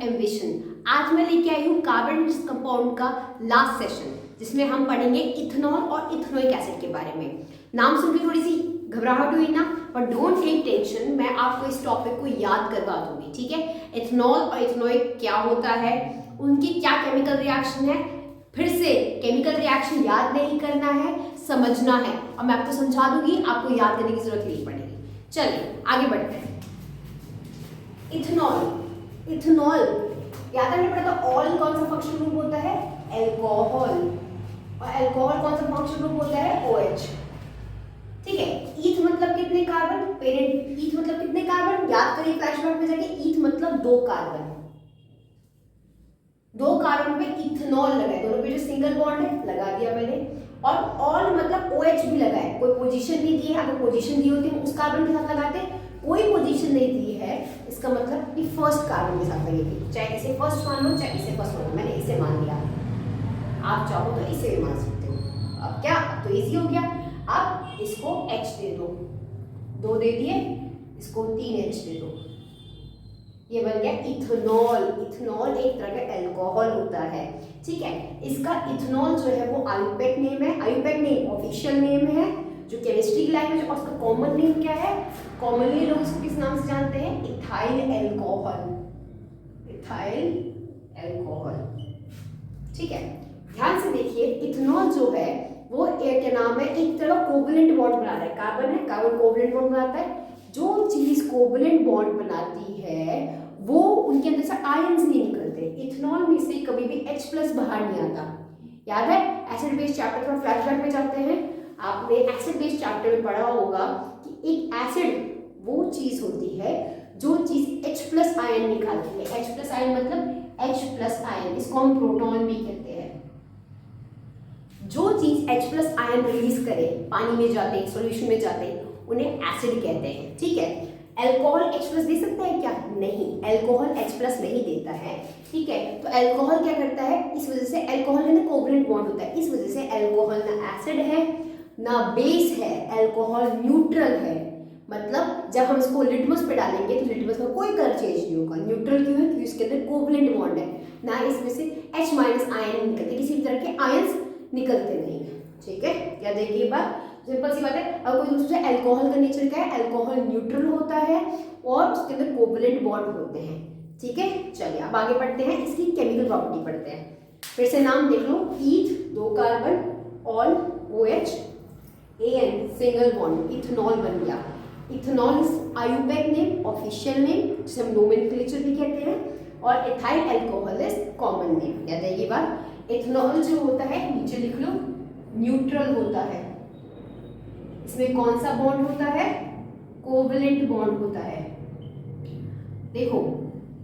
Ambition. आज मैं लेके आई हूँ कार्बन कंपाउंड का लास्ट सेशन, जिसमें हम पढ़ेंगे इथेनॉल और इथेनोइक एसिड के बारे में। नाम सुन के थोड़ी सी घबराहट हुई ना, पर डोंट टेक टेंशन, मैं आपको इस टॉपिक को याद करवा दूंगी, ठीक है। इथेनॉल और इथेनोइक क्या होता है, उनकी क्या केमिकल रिएक्शन है, फिर से केमिकल रिएक्शन याद नहीं करना है, समझना है, और मैं आपको समझा दूंगी, आपको याद करने की जरूरत नहीं पड़ेगी। चलिए आगे बढ़ते हैं। इथेनॉल, इथेनॉल याद करना पड़ेगा। ऑल कौन सा फंक्शनल ग्रुप होता है, एल्कोहल, और एल्कोहल कौन सा फंक्शनल ग्रुप होता है, OH, ठीक है। ईथ मतलब कितने कार्बन, पेरेंट ईथ मतलब कितने कार्बन, याद करिए फ्लैशबैक में जाके। ईथ मतलब 2 कार्बन, 2 कार्बन पे इथेनॉल लगाए, दोनों पे जो सिंगल बॉन्ड है लगा दिया मैंने, और ऑल मतलब OH भी लगाए, कोई पोजीशन नहीं दी है। अगर पोजीशन दी होती है उस कार्बन के साथ लगाते, कोई पोजीशन नहीं दी है, इसका मतलब कि फर्स्ट कार्बन के साथ लगेगी। चाहे इसे फर्स्ट मान लो, चाहे इसे फर्स्ट मान लो, मैंने इसे मान लिया, आप चाहो तो इसे भी मान सकते हो। अब क्या, अब तो इजी हो गया। अब इसको H दे दो, 2 दे दिए, इसको 3H दे दो, ये बन गया इथेनॉल। इथेनॉल एक तरह का अल्कोहल होता है, ठीक है। इसका इथेनॉल जो है वो आयुपैक नेम है, आयुपैक नेम ऑफिशियल नेम है जो केमिस्ट्री की लैंग्वेज, और उसका कॉमन नेम क्या है, कॉमनली लोग इसको किस नाम से जानते हैं, इथाइल अल्कोहल, इथाइल अल्कोहल, ठीक है। ध्यान से देखिए, इथेनॉल जो है वो एक क्या नाम है, एक तरह कोवलेंट बॉन्ड बना रहा है, कार्बन है, कार्बन कोवलेंट बॉन्ड बनाता है। जो चीज कोवलेंट बॉन्ड बनाती है वो उनके अंदर से आयंस नहीं निकलते, इथेनॉल में से कभी भी H+ बाहर नहीं आता। याद है एसिड बेस चैप्टर में, फ्लैशबैक में जाते हैं, आपने एसिड बेस चैप्टर में पढ़ा होगा कि एक एसिड वो चीज होती है जो चीज H+ आयन निकालती है। H+ आयन मतलब H+ आयन, इसको हम प्रोटॉन भी कहते हैं। जो चीज H+ आयन रिलीज करे, पानी में जाते, सॉल्यूशन में जाते, उन्हें एसिड कहते हैं, ठीक है। अल्कोहल H+ दे सकता है क्या, नहीं, अल्कोहल H+ नहीं देता है, ठीक है। तो अल्कोहल क्या करता है, इस वजह से अल्कोहल में ना कोवलेंट बॉन्ड होता है, इस वजह से अल्कोहल ना एसिड है ना बेस है, अल्कोहल न्यूट्रल है। मतलब जब हम इसको लिटमस पे डालेंगे तो लिटमस में कोई कलर चेंज नहीं होगा। न्यूट्रल क्यों है, क्योंकि इसके अंदर कोवलेंट बॉन्ड है, ना इसमें से H- आयन निकलते, किसी भी तरह के आयंस निकलते नहीं है, ठीक है। या देखिए बात सिंपल सी बात है। अब कोई दूसरे अल्कोहल का नेचर क्या है, अल्कोहल न्यूट्रल होता है और उसके अंदर कोवलेंट बॉन्ड होते हैं, ठीक है। चलिए अब आगे बढ़ते हैं, इसकी केमिकल प्रॉपर्टी पढ़ते हैं। फिर से नाम देख लो, ईथ 2 carbon, all OH, AN single bond, ethanol बन गया। Ethanol is IUPAC name, official name, जिसे हम नोमेनक्लेचर भी कहते हैं, और ethyl alcohol is common name. याद है ये बात। इथेनॉल जो होता है, नीचे लिख लो, न्यूट्रल होता है। इसमें कौन सा बॉन्ड होता है, कोवलेंट बॉन्ड होता है। देखो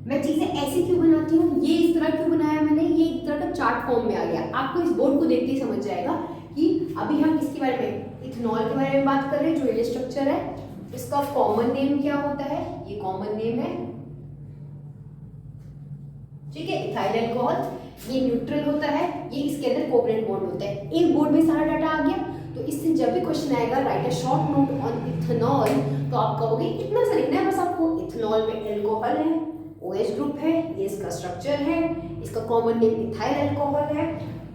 मैं चीजें ऐसी क्यों बनाती हूँ, ये इस तरह क्यों बनाया मैंने, ये एक तरह का चार्ट फॉर्म में आ गया। आपको इस बोर्ड को देखते ही समझ जाएगा कि अभी हम किसके बारे में, इथेनॉल के बारे में बात कर रहे हैं, जो ये स्ट्रक्चर है। इसका कॉमन नेम क्या होता है, ये कॉमन नेम है, ठीक है, इथाइल अल्कोहल। ये न्यूट्रल होता है, ये इसके अंदर कोवलेंट बॉन्ड होता है। एक बोर्ड में सारा डाटा आ गया, तो इससे जब भी क्वेश्चन आएगा right a short note on ethanol, तो आप कहोगे इतना सा लिखना है बस आपको, इथेनॉल में अल्कोहल है, OH ग्रुप है, ये इसका स्ट्रक्चर है, इसका कॉमन नेम इथाइल अल्कोहल है,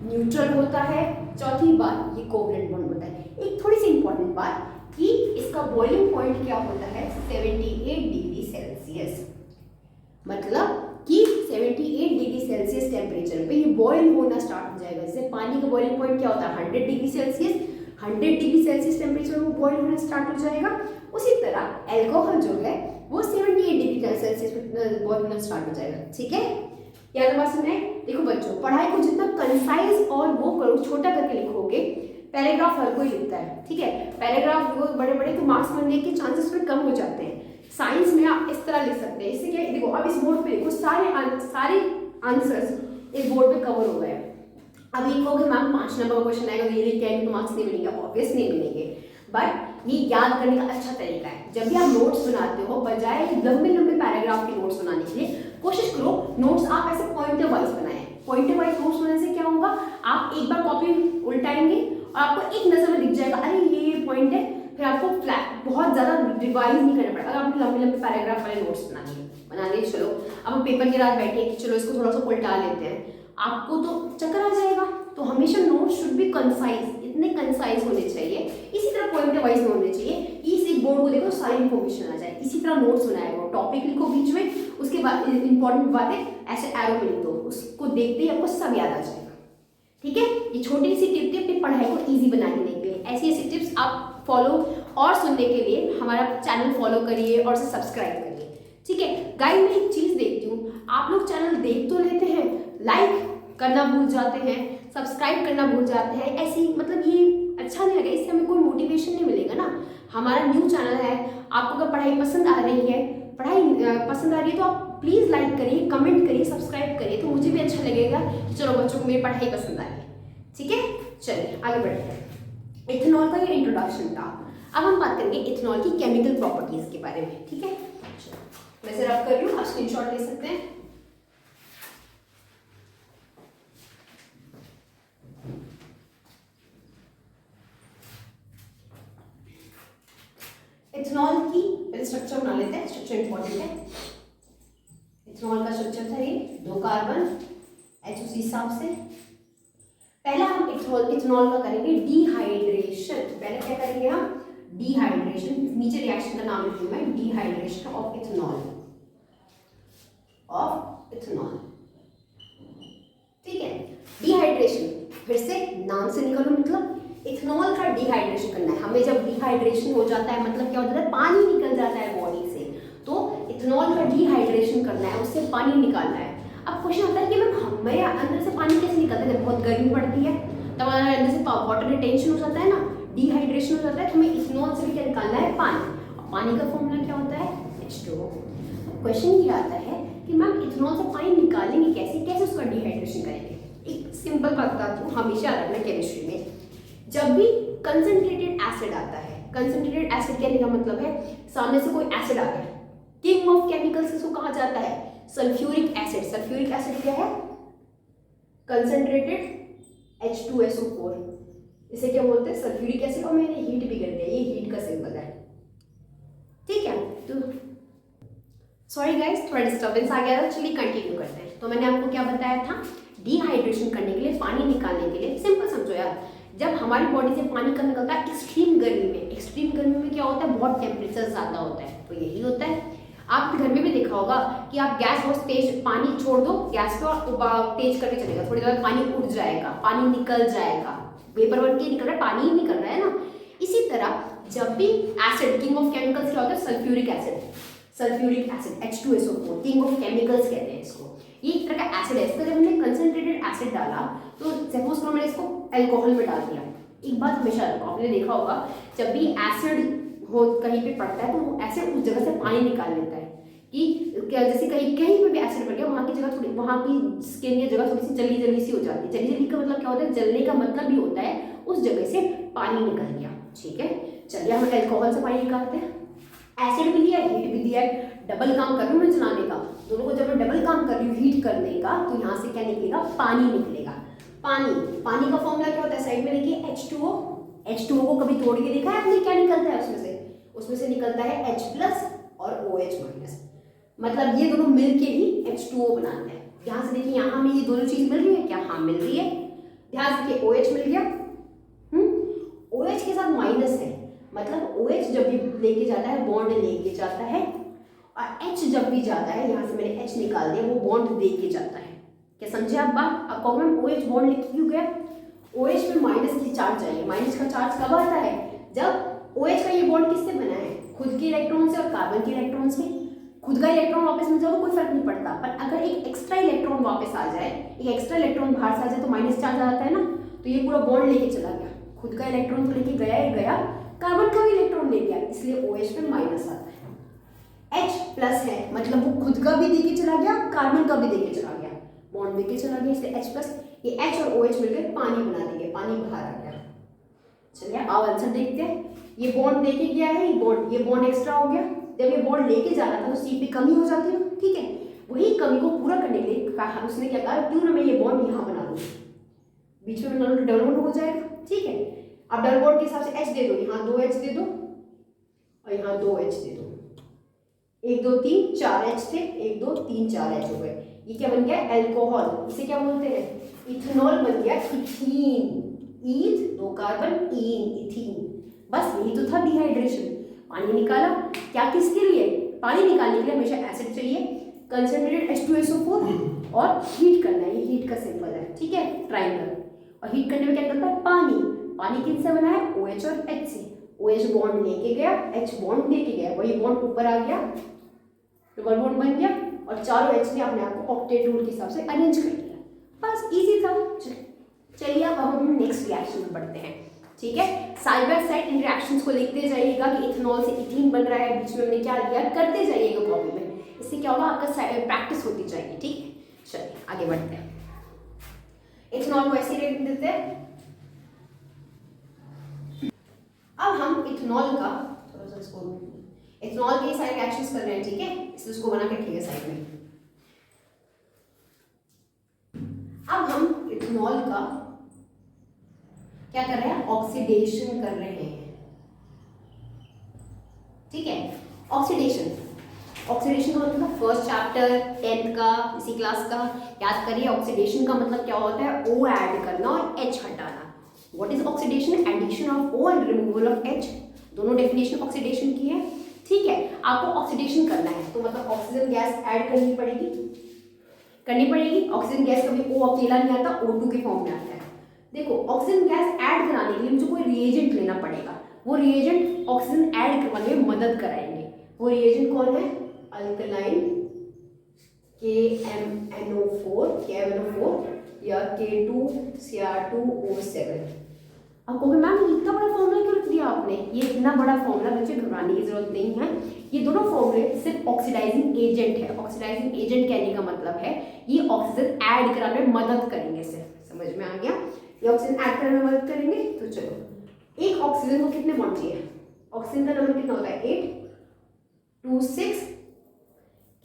न्यूट्रल होता है। चौथी बात, ये कोवलेंट बॉन्ड होता है। एक थोड़ी सी इंपॉर्टेंट बात कि इसका बॉइलिंग पॉइंट क्या होता है, 78 डिग्री सेल्सियस, मतलब कि 78 डिग्री सेल्सियस टेम्परेचर पे ये बॉयल होना स्टार्ट हो जाएगा। जैसे पानी का बॉइलिंग पॉइंट क्या होता है, 100 degree Celsius, 100 degree Celsius temperature में बॉयल होना स्टार्ट हो जाएगा। उसी तरह अल्कोहल जो है वो 78 डिग्री सेल्सियस पे बॉयल होना स्टार्ट हो जाएगा, ठीक है। याद बात सुने। देखो बच्चों, पढ़ाई को जितना कंसाइज और वो करो, छोटा करके लिखोगे, पैराग्राफ हर कोई लिखता है, ठीक है। पैराग्राफ बड़े बड़े तो मार्क्स बनने के चांसेस में कम हो जाते हैं। साइंस में आप इस तरह लिख सकते हैं, इससे क्या, देखो अब इस बोर्ड पे देखो, सारे आंसर्स इस बोर्ड पे कवर हो गए। अब ये कहोगे मैम 5 नंबर का क्वेश्चन आएगा, ये लिख के आएंगे तो मार्क्स नहीं मिलेंगे, ऑब्वियस नहीं मिलेंगे, बट ये याद करने का अच्छा तरीका है। जब भी आप नोट्स बनाते हो, बजाय लंबे लंबे पैराग्राफ के नोट्स बनाने के लिए कोशिश करो नोट्स आप ऐसे पॉइंटर वाइज बनाएं। पॉइंटर वाइज नोट्स बनाने से क्या होगा, आप एक बार कॉपी उल्टाएंगे और आपको एक नजर में दिख जाएगा, अरे ये पॉइंट है, फिर आपको फ्लैट बहुत ज्यादा रिवाइज नहीं करना पड़ेगा अगर आपको लंबे लंबे पैराग्राफ वाले नोट्स बनाने हैं, बना लिए, चलो अब हम पेपर के रात बैठे कि चलो इसको थोड़ा सा उल्टा लेते हैं, आपको तो चक्कर आ जाएगा। तो हमेशा नोट शुड बी कंसाइज, इतने कंसाइज होने चाहिए। इसी तरह पॉइंट वाइज होने चाहिए, इस एक बोर्ड को देखो सारी इन्फॉर्मेशन आ जाए। इसी तरह नोट्स बनाया करो, टॉपिक लिखो बीच में, उसके बाद इंपॉर्टेंट बातें ऐसे एरो में लिख दो, उसको देखते ही आपको सब याद आ जाएगा। ठीक है, ये छोटी सी टिप थी अपनी पढ़ाई को ईजी बनाने के लिए। ऐसी ऐसी टिप्स आप फॉलो और सुनने के लिए हमारा चैनल फॉलो करिए और उसे सब्सक्राइब करिए। ठीक है गाइस, मैं एक चीज देखती हूँ, आप लोग चैनल देख तो लेते हैं, लाइक करना भूल जाते हैं, सब्सक्राइब करना भूल जाते हैं, ऐसी मतलब ये अच्छा नहीं लगेगा, इससे हमें कोई मोटिवेशन नहीं मिलेगा ना। हमारा न्यू चैनल है, आपको अगर पढ़ाई पसंद आ रही है, तो आप प्लीज़ लाइक करिए, कमेंट करिए, सब्सक्राइब करिए, तो मुझे भी अच्छा लगेगा कि चलो बच्चों को मेरी पढ़ाई पसंद आ रही है। ठीक है, चलिए आगे बढ़ते हैं। इथेनॉल का ये इंट्रोडक्शन था, अब हम बात करेंगे इथेनॉल की केमिकल प्रॉपर्टीज के बारे में। ठीक है, मैं इसे रब कर रही हूँ, आप स्क्रीनशॉट ले सकते हैं। इथेनॉल की पहले स्ट्रक्चर बना लेते हैं, स्ट्रक्चर इंपॉर्टेंट है। इथेनॉल का स्ट्रक्चर था ये 2 कार्बन H उसी हिसाब से। पहला हम इथेनॉल का करेंगे डिहाइड्रेशन। पहले क्या करेंगे हम, डिहाइड्रेशन, नीचे रिएक्शन का नाम लिखूंगा मैं, डिहाइड्रेशन ऑफ इथेनॉल, ठीक है। डिहाइड्रेशन फिर से नाम से निकलो, मतलब इथेनॉल का डिहाइड्रेशन करना है हमें। जब डिहाइड्रेशन हो जाता है मतलब क्या होता है, पानी निकल जाता है बॉडी से, तो इथेनॉल का डिहाइड्रेशन करना है, उससे पानी निकालना है। अब क्वेश्चन आता है कि मैम हमारे अंदर से पानी कैसे निकलता है, जब बहुत गर्मी पड़ती है तब हमारे अंदर से वाटर रिटेंशन हो जाता है ना, डिहाइड्रेशन हो जाता है, तो हमें इथेनॉल से भी क्या निकालना है, पानी। और पानी का फॉर्मूला क्या होता है, H2O। क्वेश्चन ये आता है कि मैम इथेनॉल से पानी निकालेंगे कैसे, कैसे उसका डिहाइड्रेशन करेंगे। एक सिंपल बात बताती हूँ, हमेशा रखना केमिस्ट्री में, जब भी कंसंट्रेटेड एसिड आता है, कंसंट्रेटेड एसिड कहने का मतलब है सामने से कोई एसिड आ गया, किंग ऑफ केमिकल्स इसको कहा जाता है, सल्फ्यूरिक एसिड। सल्फ्यूरिक एसिड क्या है, कंसंट्रेटेड H2SO4, इसे क्या बोलते हैं, सल्फ्यूरिक एसिड। और मैंने हीट भी कर दिया, ये हीट का सिंबल है। ठीक है, तो सॉरी गाइस, थोड़ा डिस्टर्बेंस आ गया था, चलिए कंटिन्यू करते हैं। तो मैंने आपको क्या बताया था, डिहाइड्रेशन करने के लिए, पानी निकालने के लिए, सिंपल समझो यार, जब हमारी बॉडी से पानी कम निकलता है एक्सट्रीम गर्मी में, एक्सट्रीम गर्मी में क्या होता है, बहुत टेम्परेचर ज़्यादा होता है, तो यही होता है। आप घर में भी देखा होगा कि आप गैस बहुत तेज, पानी छोड़ दो गैस पे और तेज करके चलेगा, थोड़ी देर में पानी उड़ जाएगा, पानी निकल जाएगा, वेपर बन के निकल रहा है, पानी ही निकल रहा है ना। इसी तरह जब भी एसिड, किंग ऑफ केमिकल्स क्या होता है, sulphuric acid, sulphuric acid H2SO4, king of chemicals कहते हैं इसको। ये एक तरह का एसिड है, इसको जब हमने कंसंट्रेटेड एसिड डाला तो सपोज करो मैंने इसको अल्कोहल में डाल दिया। एक बात हमेशा रखो, आपने देखा होगा जब भी एसिड हो कहीं पे पड़ता है तो वो एसिड उस जगह से पानी निकाल लेता है, कि क्या जैसे कहीं कहीं पे भी एसिड पड़ गया, वहाँ की जगह थोड़ी, वहाँ की स्किन या जगह थोड़ी सी जली जली सी हो जाती है। जली जली का मतलब क्या होता है, जलने का मतलब भी होता है उस जगह से पानी निकल गया। ठीक है, चलिए हम अल्कोहल से पानी निकालते हैं, एसिड भी दिया, हीट भी दिया, डबल काम कर रही हूँ मैं जलाने का, दोनों को जब मैं डबल काम कर रही हूँ हीट करने का, तो यहाँ से क्या निकलेगा, पानी निकलेगा। पानी का फॉर्मूला क्या होता है, साइड में देखिए H2O। H2O को कभी तोड़ के देखा है आपने, क्या निकलता है उसमें से निकलता है H+ और OH-। मतलब ये दोनों मिलके ही H2O बनाते हैं। ध्यान से देखिए, यहाँ हमें ये दोनों चीज मिल रही है क्या, हाँ मिल रही है। ध्यान से देखिए OH मिल गया, OH के साथ माइनस है, मतलब OH जब भी लेके जाता है बॉन्ड लेके जाता है, और H जब भी जाता है, यहाँ से मैंने H निकाल दिया, वो बॉन्ड दे के जाता है। क्या समझे आप बात, अब कहोगे मैम OH बॉन्ड लेके क्यों गया, OH में माइनस की चार्ज चाहिए। माइनस का चार्ज कब आता है, जब OH का ये बॉन्ड किससे बना है, खुद के इलेक्ट्रॉन से और कार्बन के इलेक्ट्रॉन से। खुद का इलेक्ट्रॉन वापस मिल जाए तो कोई फर्क नहीं पड़ता, पर अगर एक एक्स्ट्रा इलेक्ट्रॉन वापस आ जाए, एक एक्स्ट्रा इलेक्ट्रॉन बाहर से आ जाए तो माइनस चार्ज आता है ना, तो ये पूरा बॉन्ड लेके चला गया, खुद का इलेक्ट्रॉन तो लेके गया ही गया, कार्बन का भी इलेक्ट्रॉन ले गया, इसलिए OH में माइनस आता है। H+ है, मतलब वो खुद का भी देके चला गया, कार्बन का भी देके चला गया, बॉन्ड देके चला गया, इसलिए H+। ये H और OH मिलकर पानी बना देंगे, पानी बाहर आ गया। चलिए अब आंसर देखते हैं। ये बॉन्ड देके गया है, ये बॉन्ड एक्स्ट्रा हो गया, जब ये बॉन्ड लेके जा रहा था तो C पे कमी हो जाती है, ठीक है। वही कमी को पूरा करने के लिए कहा, उसने क्या कहा, क्यों ना मैं ये बॉन्ड यहाँ बना दूँ, बीच में बना डबल बॉन्ड हो जाएगा, ठीक है। अब डबल बॉन्ड के हिसाब से H दे दो, यहाँ 2H दे दो और यहाँ 2H दे दो, 1 2 3 4 H थे, 1 2 3 4 H हो गए। ये क्या बन गया? अल्कोहल। इसे क्या बोलते हैं? इथेनॉल बन गया इथीन। ईथ 2 कार्बन, ईन इथीन। बस यही तो था डिहाइड्रेशन। पानी निकाला, क्या किसके लिए? पानी निकालने के लिए हमेशा एसिड चाहिए, कंसंट्रेटेड H2SO4 और हीट करना है। ये हीट का सिंबल है, ठीक है, ट्राइंगल। और हीट करने में क्या करता है? पानी। पानी किससे बना है? OH और H से। OH बॉन्ड लेके गया, H बॉन्ड लेके गया, वही बॉन्ड ऊपर आ गया, डबल बॉन्ड बन गया और चारों H ने अपने आप को ऑक्टेट रूल के हिसाब से अरेंज कर लिया। बस इजी था। चलिए अब हम नेक्स्ट रिएक्शन में बढ़ते हैं, ठीक है। Side by side in reactions को लिखते जाइएगा कि इथेनॉल से इथीन बन रहा है, बीच में हमने क्या लिया, करते जाइएगा कॉपी में। इससे क्या होगा? आपका प्रैक्टिस होती जाएगी, ठीक है। चलिए आगे बढ़ते हैं। इथेनॉल को ऐसे रेट देते हैं। अब हम इथेनॉल का थोड़ा सा इसको, इथेनॉल के सारे रिएक्शंस कर रहे हैं, ठीक है। इसलिए उसको बना के रखिएगा साइड में। अब हम इथेनॉल का क्या कर रहे हैं? ऑक्सीडेशन कर रहे हैं, ठीक है। ऑक्सीडेशन, ऑक्सीडेशन का मतलब फर्स्ट चैप्टर 10th का, इसी क्लास का याद करिए। ऑक्सीडेशन का मतलब क्या होता है? O ऐड करना और H हटाना। What is oxidation? Addition of O and removal of H। दोनों डेफिनेशन ऑक्सीडेशन की है, ठीक है। आपको ऑक्सीडेशन करना है तो मतलब ऑक्सीजन गैस ऐड करनी पड़ेगी। ऑक्सीजन गैस कभी O अकेला नहीं आता, O2 के फॉर्म में आता है। देखो, ऑक्सीजन गैस ऐड कराने के लिए मुझे कोई रिएजेंट लेना पड़ेगा। वो रिएजेंट ऑक्सीजन ऐड करवाने में मदद कराएंगे। वो रिएजेंट कौन है? अल्कलाइन KMNO4 या K2Cr2O7। अब कहोगे मैम इतना बड़ा फॉर्मूला क्यों लिख दिया आपने? ये इतना बड़ा फॉर्मूला बच्चे घबराने की जरूरत नहीं है। ये दोनों फॉर्मूले सिर्फ ऑक्सीडाइजिंग एजेंट है। ऑक्सीडाइजिंग एजेंट कहने का मतलब है ये ऑक्सीजन ऐड कराने में मदद करेंगे। सिर्फ समझ में आ गया? ये ऑक्सीजन ऐड करने में मदद करेंगे। तो चलो, एक ऑक्सीजन को कितने बॉन्ड चाहिए? ऑक्सीजन का नंबर कितना होता है? 8 2 6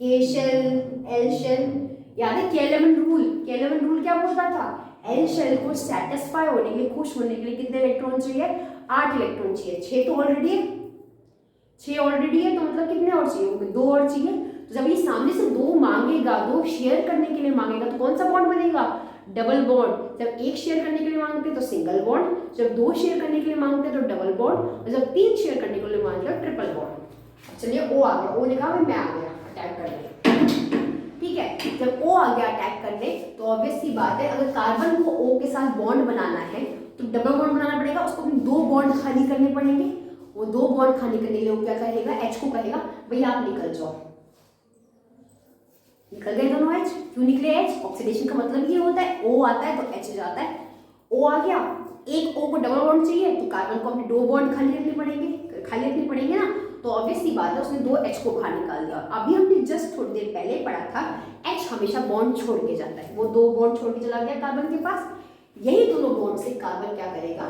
K शेल L शेल। याद है K11 रूल? K11 रूल क्या बोलता था? L शेल को सेटिस्फाई होने के लिए, खुश होने के लिए कितने इलेक्ट्रॉन चाहिए? 8 इलेक्ट्रॉन चाहिए। 6 तो ऑलरेडी है, 6 ऑलरेडी है, तो मतलब कितने और चाहिए होंगे? 2 और चाहिए। तो जब ये सामने से 2 मांगेगा, 2 शेयर करने के लिए मांगेगा, तो कौन सा बॉन्ड बनेगा? Double bond. जब 1 शेयर करने के लिए मांगते हैं तो सिंगल बॉन्ड, जब 2 शेयर करने के लिए मांगते हैं तो डबल बॉन्ड, और जब 3 शेयर करने के लिए मांगते हैं ट्रिपल बॉन्ड। चलिए O आ गया, O ने कहा मैं आ गया अटैक करने, ठीक है। जब O आ गया अटैक करने तो ऑब्वियस सी बात है, अगर कार्बन को O के साथ बॉन्ड बनाना है तो डबल बॉन्ड बनाना पड़ेगा, उसको 2 बॉन्ड खाली करने पड़ेंगे। वो 2 बॉन्ड खाली करने के लिए वो क्या करेगा? H को कहेगा भैया आप निकल जाओ। निकल गए दोनों H। क्यों निकले H? ऑक्सीडेशन का मतलब ये होता है O आता है तो H जाता है। O आ गया, एक O को डबल बॉन्ड चाहिए तो कार्बन को अपने 2 बॉन्ड खाली रखने पड़ेंगे ना। तो ऑब्वियस सी बात है उसने 2 H को बाहर निकाल दिया। अभी हमने जस्ट थोड़ी देर पहले पढ़ा था H हमेशा बॉन्ड छोड़ के जाता है। वो 2 बॉन्ड छोड़ के चला गया कार्बन के पास। यही दोनों बॉन्ड से कार्बन क्या करेगा?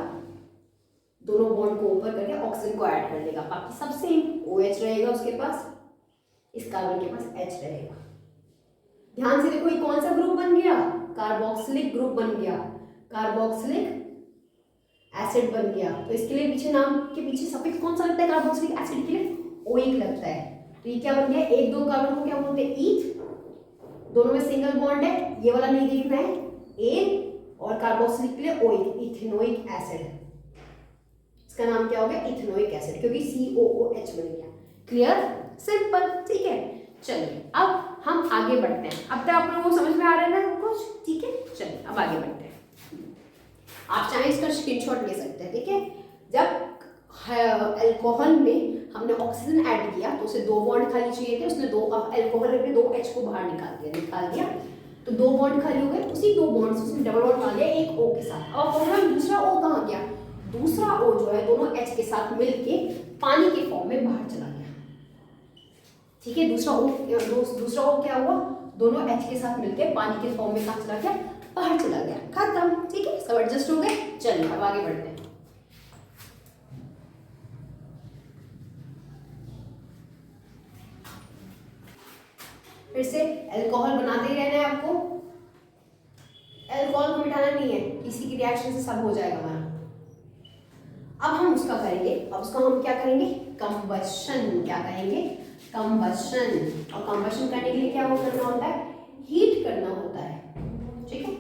दोनों बॉन्ड को ऊपर करके ऑक्सीजन को ऐड कर लेगा। बाकी सब सेम, OH रहेगा उसके पास, इस कार्बन के पास H रहेगा। ध्यान से देखो, ये कौन सा ग्रुप बन गया? कार्बोक्सिलिक ग्रुप बन गया, कार्बोक्सिलिक एसिड बन गया। तो इसके लिए पीछे नाम के पीछे सफिक्स कौन सा लगता है? कार्बोक्सिलिक एसिड के लिए OIC लगता है। तो ये क्या बन गया? 1 2 कार्बन को क्या बोलते हैं? ईथ। दोनों में सिंगल बॉन्ड है, ये वाला नहीं देखना है, A, और कार्बोक्सिलिक के लिए OIC, इथेनोइक एसिड। इसका नाम क्या हो गया? इथेनोइक एसिड, क्योंकि COOH बन गया। क्लियर? सिंपल, ठीक है। चलिए अब हम आगे बढ़ते हैं। अब तक आप लोगों को समझ में आ रहा है ना कुछ? ठीक है, चलिए अब आगे बढ़ते हैं। आप चाहे इसका स्क्रीनशॉट ले सकते हैं, ठीक है। जब अल्कोहल में हमने ऑक्सीजन ऐड किया तो उसे 2 बॉन्ड खाली चाहिए थे, उसने 2 अल्कोहल में 2 H को बाहर निकाल दिया तो 2 बॉन्ड खाली हो गए। उसी 2 बॉन्ड से उसने डबल बॉन्ड डाल दिया एक O के साथ। अब प्रॉब्लम दूसरा O कहाँ गया? दूसरा O जो है दोनों H के साथ मिलके पानी के फॉर्म में बाहर चला गया, ठीक है। दूसरा O क्या हुआ? दोनों H के साथ मिलके पानी के फॉर्म में कहाँ चला गया? बाहर चला गया। खत्म, ठीक है। सब एडजस्ट हो गए। चलिए अब आगे बढ़ते हैं। फिर से अल्कोहल बनाते ही रहना है आपको। अल्कोहल को मिटाना नहीं है, किसी की रिएक्शन से सब हो जाएगा हमारा। अब हम उसका करेंगे, अब उसका हम क्या करेंगे? कंबशन। क्या करेंगे? कंबशन, और कंबशन करने के लिए क्या वो करना होता है, हीट करना होता है। ठीक है,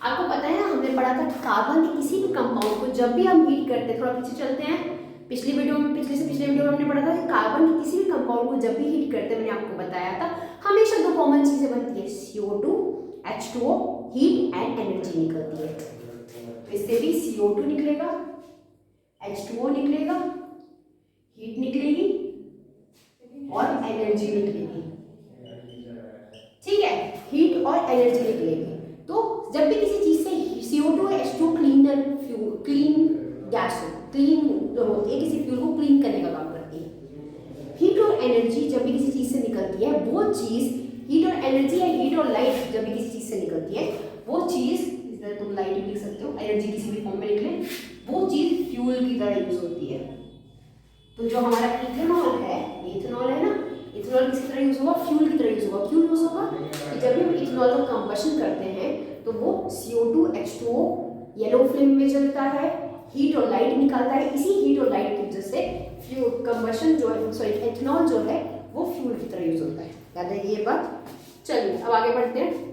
आपको पता है ना, हमने पढ़ा था कार्बन के किसी भी कंपाउंड को जब भी हम हीट करते हैं, थोड़ा पीछे चलते हैं, पिछली वीडियो में, पिछले वीडियो में हमने पढ़ा था कि कार्बन के किसी भी कंपाउंड को जब भी हीट करते हैं, मैंने आपको बताया था हमेशा दो कॉमन चीजें बनती है, CO2 H2O, heat and energy निकलती है। तो इससे भी CO2 निकलेगा, H2O निकलेगा, हीट निकलेगी और एनर्जी निकलेगी। ठीक है, हीट और एनर्जी निकलेगी। तो जब भी किसी चीज से CO2 H2O cleaner fuel, clean gas, clean जो होती है, किसी फ्यूल को क्लीन करने का काम करती है। हीट और एनर्जी जब भी किसी चीज से निकलती है, वो चीज, हीट और एनर्जी या हीट और लाइट जब भी किसी चीज से निकलती है, वो चीज, इधर तुम लाइट भी लिख सकते हो, एनर्जी किसी भी फॉर्म में निकले, वो चीज फ्यूल की तरह यूज होती है। तो जो हमारा इथेनॉल है, इथेनॉल है ना, इथेनॉल किसी तरह यूज होगा, फ्यूल की तरह यूज होगा। क्यों यूज होगा, कि जब भी हम इथेनॉल का कंबशन करते हैं तो वो CO2 H2O येलो फ्लेम में जलता है, हीट और लाइट निकालता है। इसी हीट और लाइट की वजह से फ्यूल कंबशन जो है, सॉरी एथेनॉल जो है वो फ्यूल की तरह यूज होता है। याद है ये बात। चलिए अब आगे बढ़ते हैं।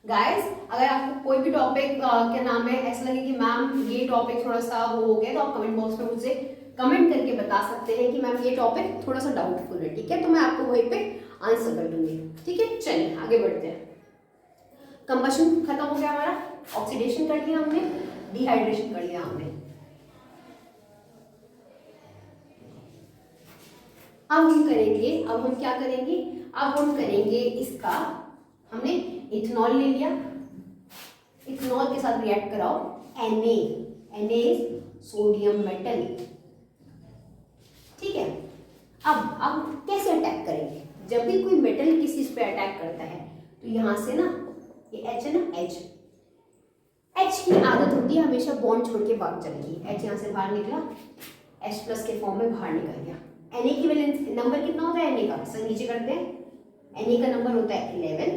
गाइस, अगर आपको कोई भी टॉपिक क्या नाम है ऐसा लगे कि मैम ये टॉपिक थोड़ा सा वो हो गया, तो आप कमेंट बॉक्स में मुझसे कमेंट करके बता सकते हैं कि मैम ये टॉपिक थोड़ा सा डाउटफुल है। ठीक है, तो मैं आपको वहीं पे आंसर कर दूंगी। ठीक है, चलिए आगे बढ़ते हैं। कंबशन खत्म हो गया हमारा, ऑक्सीडेशन कर लिया हमने, डिहाइड्रेशन कर लिया हमने। अब हम करेंगे, अब हम क्या करेंगे, अब हम करेंगे इसका, हमने इथेनॉल ले लिया, इथेनॉल के साथ रिएक्ट कराओ Na सोडियम मेटल। ठीक है, अब कैसे अटैक करेंगे, जब भी कोई मेटल किसी पे अटैक करता है तो यहां से ना, ये H है ना, H की आदत होती है हमेशा बॉन्ड छोड़ के भाग चलेगी। H यहाँ से बाहर निकला, H+ के फॉर्म में बाहर निकल गया। Na की वैलेंस नंबर कितना होता है Na का, सर नीचे करते हैं। Na का नंबर होता है 11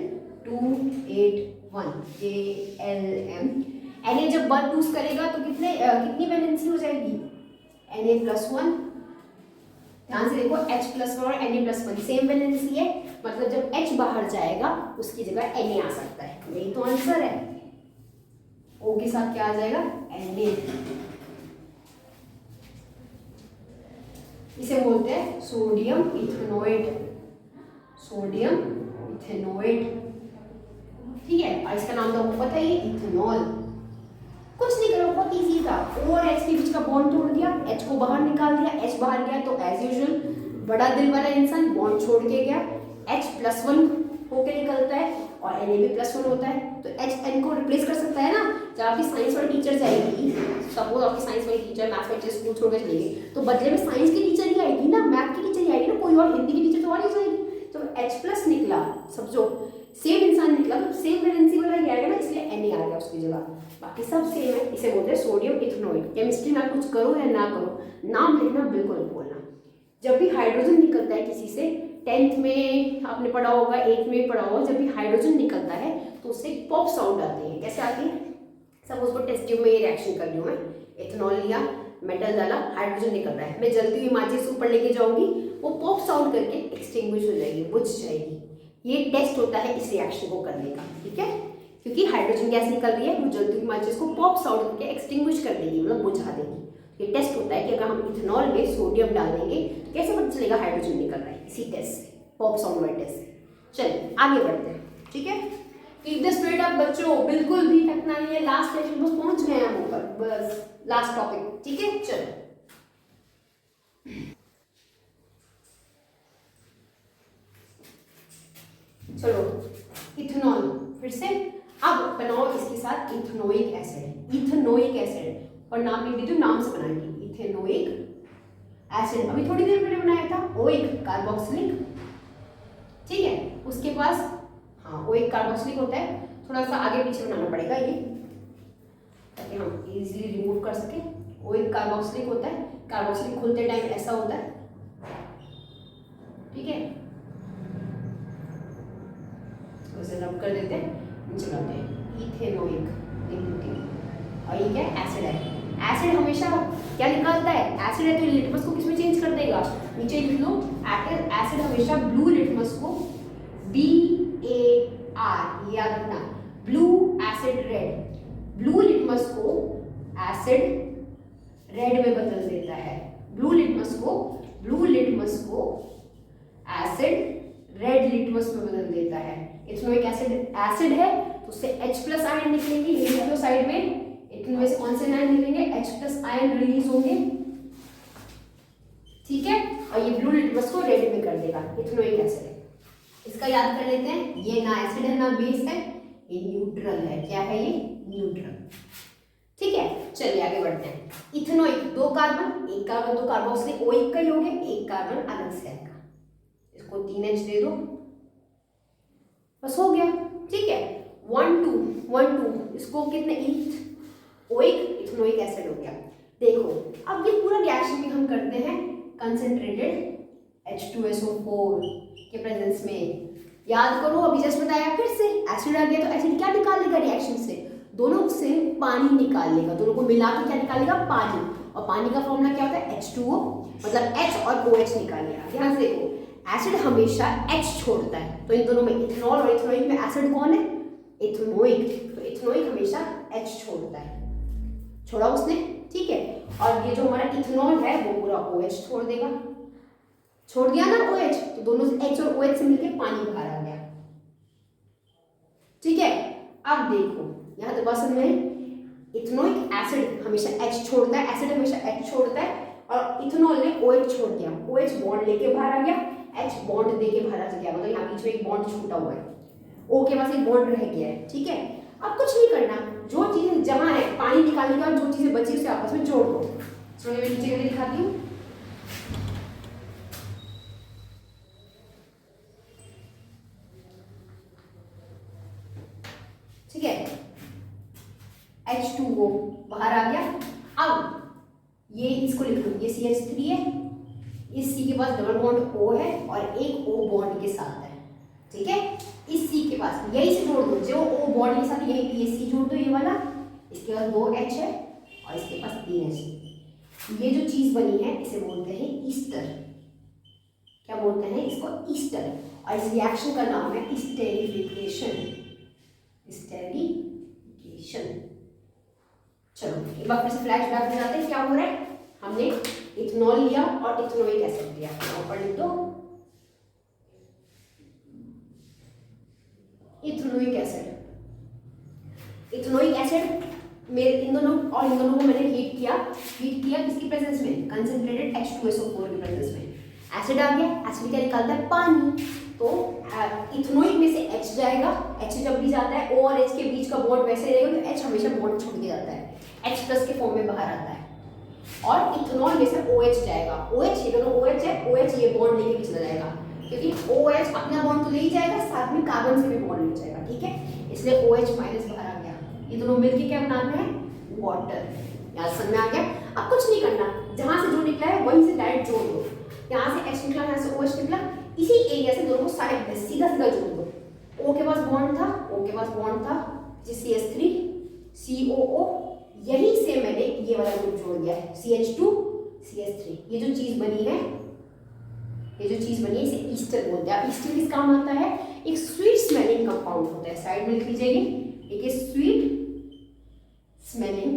281 JLM। Na जब 1 यूज करेगा तो कितनी वैलेंसी हो जाएगी, Na+1। ध्यान से देखो, H+1 और Na+1 सेम वैलेंसी है, मतलब जब H बाहर जाएगा उसकी जगह Na आ सकता है। यही तो आंसर है। O के साथ क्या आ जाएगा, Na। इसे बोलते हैं सोडियम इथेनोएट, सोडियम इथेनोएट। ठीक है, और इसका नाम तो आपको पता ही, इथेनॉल। कुछ नहीं करो, बहुत इजी था। O और H के बीच का बॉन्ड तोड़ दिया, H को बाहर निकाल दिया, H बाहर गया तो एज यूजुअल बड़ा दिल वाला इंसान बॉन्ड छोड़ के गया, H+1 होके निकलता है और Na भी +1 होता है, तो Hn को रिप्लेस कर सकता है ना। जब आपकी साइंस वाली टीचर जाएगी, सपोज आपकी साइंस वाली टीचर मैथ वाली टीचर स्कूल छोड़ के चलेगी, तो बदले में साइंस की टीचर ही आएगी ना, मैथ की टीचर ही आएगी ना, कोई और हिंदी की टीचर तो और नहीं जाएगी। तो H+ निकला, सब जो सेम इंसान निकला तो सेम वैलेंसी वाला ही आएगा ना, इसलिए Na आ गया उसकी जगह, बाकी सब सेम है। इसे बोलते हैं सोडियम इथेनोएट। केमिस्ट्री में आप कुछ करो या ना करो, नाम लिखना बिल्कुल बोलना। जब भी हाइड्रोजन निकलता है किसी से, 10th में आपने पढ़ा होगा, 8th में पढ़ा होगा, जब भी हाइड्रोजन निकलता है तो उससे पॉप साउंड आती है। कैसे आती है, सपोज को टेस्ट ट्यूब में ये रिएक्शन कर रही हूँ मैं, इथेनॉल लिया, मेटल डाला, हाइड्रोजन निकल रहा है, मैं जलती हुई माचिस ऊपर लेके जाऊंगी, वो पॉप साउंड करके एक्सटिंग्विश हो जाएगी, बुझ जाएगी। ये टेस्ट होता है इस रिएक्शन को करने का। ठीक है, क्योंकि हाइड्रोजन गैस निकल रही है, वो जलती हुई माचिस को पॉप साउंड करके एक्सटिंग्विश कर देगी, मतलब बुझा देगी। ये टेस्ट होता है कि अगर हम इथेनॉल में सोडियम डाल देंगे तो कैसे पता चलेगा हाइड्रोजन निकल रहा है, इसी टेस्ट से, पॉप साउंड वाले टेस्ट से। चलिए आगे बढ़ते हैं। ठीक है, कीप द स्पिरिट अप बच्चों, बिल्कुल भी थकना नहीं है। लास्ट सेशन बस पहुंच गए हैं हम ऊपर, बस लास्ट टॉपिक। ठीक है, चलो इथेनॉल फिर से। अब बनाओ इसके साथ इथेनोइक एसिड, इथेनोइक एसिड, और नाम लिख दीजिए, नाम से बनाएंगे इथेनोइक एसिड। अभी थोड़ी देर पहले बनाया था ओइक कार्बोक्सिलिक। ठीक है, उसके पास हाँ ओइक कार्बोक्सिलिक होता है, थोड़ा सा आगे पीछे बनाना पड़ेगा ये, ताकि हम इजीली रिमूव कर सके। ओइक कार्बोक्सिलिक होता है, कार्बोक्सिलिक खुलते टाइम ऐसा होता है। ठीक है, उसे रब कर देते हैं, नीचे लाते हैं, इथेनोइक लिख देते हैं, और ये क्या एसिड है। एसिड हमेशा क्या निकालता है, एसिड है तो लिटमस को किसमें चेंज कर देगा, नीचे लिख लो, एसिड हमेशा ब्लू लिटमस को BAR याद रखना, blue acid red, blue litmus को एसिड रेड में बदल देता है, ब्लू लिटमस को एसिड रेड लिटमस में बदल देता है। इथेनोइक एसिड है तो उससे H+ आयन निकलेंगे, ये लिख लो साइड में, इथेनॉल से कौन से आयन निकलेंगे, H+ आयन रिलीज होंगे, ठीक है, और ये ब्लू लिटमस को रेड में कर देगा, इथेनोइक एसिड। इसका याद कर लेते हैं, ये ना एसिड है ना बेस है, ये न्यूट्रल है, क्या है ये, न्यूट्रल, ठीक है। चलिए आगे बढ़ते हैं। इथेनोइक 2 कार्बन, एक कार्बन तो कार्बोक्सिलिक OH का ही हो गया, एक कार्बन अलग से आएगा, इसको 3H दे दो, बस हो गया, ठीक है। 1 2 इसको कितने OH इथेनोइक एसिड हो गया। देखो अब ये पूरा रिएक्शन भी हम करते हैं कंसंट्रेटेड H2SO4 के प्रेजेंस में, याद करो अभी जस्ट बताया, फिर से एसिड आ गया तो एसिड क्या निकाल लेगा रिएक्शन से, दोनों से पानी निकाल लेगा, दोनों को मिला के क्या निकालेगा, पानी, और पानी का फॉर्मूला क्या होता है, H2O, मतलब H और OH निकाल लेगा। ध्यान से देखो, एसिड हमेशा H छोड़ता है, तो इन दोनों में इथेनॉल और इथेनोइक में एसिड कौन है, इथेनोइक, तो इथेनोइक हमेशा H छोड़ता है, छोड़ा उसने, ठीक है, और ये जो हमारा इथेनॉल है वो पूरा OH छोड़ देगा, छोड़ दिया ना OH, तो दोनों से H और OH से मिलके पानी बाहर आ गया, ठीक है। अब देखो यहाँ तो बात में, इथेनोइक एसिड हमेशा H छोड़ता है, एसिड हमेशा H छोड़ता है, और इथेनॉल ने OH छोड़ दिया, OH बॉन्ड लेके बाहर आ गया, H बॉन्ड देके बाहर आ गया, मतलब यहाँ बीच में एक बॉन्ड छूटा हुआ है, O के पास एक बॉन्ड रह गया है, ठीक है। अब कुछ नहीं करना, जो चीजें जमा है पानी निकालने के बाद जो चीजें बची उसे आपस में जोड़ दो। चलो मैं नीचे करके दिखाती हूँ, ठीक है, H2O बाहर आ गया। अब ये इसको लिख लो, ये CH3 है, इस C के पास डबल बॉन्ड O है और एक O बॉन्ड के साथ है, ठीक है, इस C के पास यही से जोड़ दो, जो O बॉन्ड के साथ यही ये C जोड़ दो, ये वाला, इसके पास 2H है और इसके पास 3H। ये जो चीज बनी है इसे बोलते हैं ईस्टर, क्या बोलते हैं इसको, ईस्टर, और इस रिएक्शन का नाम है स्टेरिफिकेशन, स्टेरिफिकेशन। चलो एक बार फिर से फ्लैशबैक में जाते हैं, क्या हो रहा है, हमने इथेनॉल लिया और इथेनोइक एसिड लिया, ऊपर लिख दो इथेनोइक एसिड, इथेनोइक एसिड मेरे इन दोनों को मैंने हीट किया किसकी प्रेजेंस में, कंसंट्रेटेड H2SO4 की प्रेजेंस में, एसिड आ गया, एसिड क्या निकालता है, पानी, तो इथेनोइक में से H जाएगा, H जब भी जाता है O और H के बीच का बॉन्ड वैसे रहेगा, तो H हमेशा बॉन्ड छोड़ के जाता है, H+ के फॉर्म में बाहर आता है, और इथेनॉल में से OH जाएगा, OH ये दोनों OH है, OH ये बॉन्ड लेके भी चला जाएगा, क्योंकि OH अपना बॉन्ड तो ले ही जाएगा, साथ में कार्बन से भी बॉन्ड ले जाएगा, ठीक है, इसलिए OH- बाहर आ गया, ये दोनों मिलके क्या बनाते हैं, वाटर। यहाँ समझ में आ गया। अब कुछ नहीं करना, जहां से जो निकला है वहीं से डायरेक्ट जोड़ दो, यहाँ से H निकला, यहाँ से OH निकला, इसी एरिया से दोनों को साइड में सीधा सीधा जोड़ दो, O के पास बॉन्ड था, O के पास बॉन्ड था, CH3 COO, यहीं से मैंने ये वाला ग्रुप जोड़ दिया है, CH2 CH3, ये जो चीज बनी है, इसे ईस्टर बोलते हैं। ईस्टर किस काम आता है, एक स्वीट स्मेलिंग कंपाउंड होता है, साइड में लिख लीजिए, एक स्वीट स्मेलिंग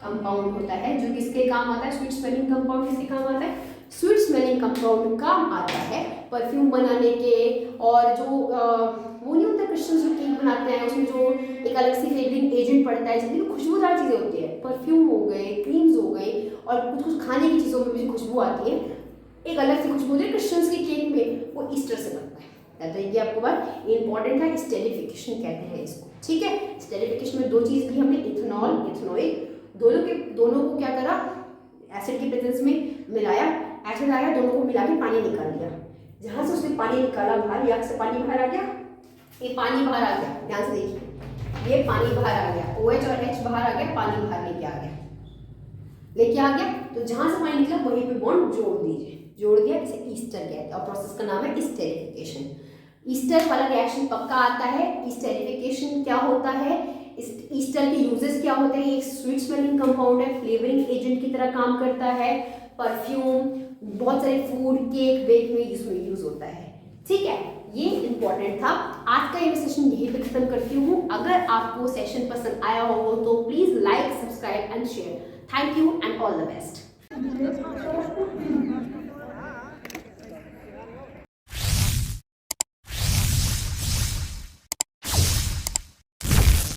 कंपाउंड होता है, जो किसके काम आता है, स्वीट स्मेलिंग कंपाउंड किसके काम आता है, स्वीट स्मेलिंग कंपाउंड काम आता है परफ्यूम बनाने के, और जो वो नहीं होता क्रिश्चियंस जो केक बनाते हैं उसमें जो एक अलग से फ्लेवरिंग एजेंट पड़ता है, जितनी खुशबूदार चीजें होती है, परफ्यूम हो गए, क्रीम्स हो गई, और कुछ खाने की चीजों में भी खुशबू आती है, एक अलग से खुशबू होती है क्रिश्चियंस के केक में, वो ईस्टर से बनता है। तो ये आपको बात इंपॉर्टेंट है, स्टेरिफिकेशन कहते हैं इसको, ठीक है। स्टेरिफिकेशन में दो चीज भी हमने, इथेनॉल इथेनोइक, दोनों को क्या करा, एसिड की प्रेजेंस में मिलाया, एसिड आया, दोनों को मिला के पानी निकाल दिया, जहां से उसने पानी निकाला बाहर, यहाँ से पानी बाहर आ गया, ये पानी बाहर आ गया, ध्यान से देखिए, ये पानी बाहर आ गया, OH और H बाहर आ गया, पानी बाहर लेके आ गया, तो जहां से पानी निकला वहीं पे बॉन्ड जोड़ दिया, इसे ईस्टर कहते हैं, और प्रोसेस का नाम है स्टेरिफिकेशन। ईस्टर वाला रिएक्शन पक्का आता है। स्टेरिफिकेशन क्या होता है, ईस्टर के यूजेस क्या होते हैं, एक स्वीट स्मेलिंग कंपाउंड है, फ्लेवरिंग एजेंट की तरह काम करता है, परफ्यूम, बहुत सारे फूड, केक बेक में इसमें यूज होता है। ठीक है, ये इंपॉर्टेंट था। आज का ये सेशन यहीं पे खत्म करती हूँ। अगर आपको सेशन पसंद आया हो तो please like, subscribe and share. Thank you and all the best.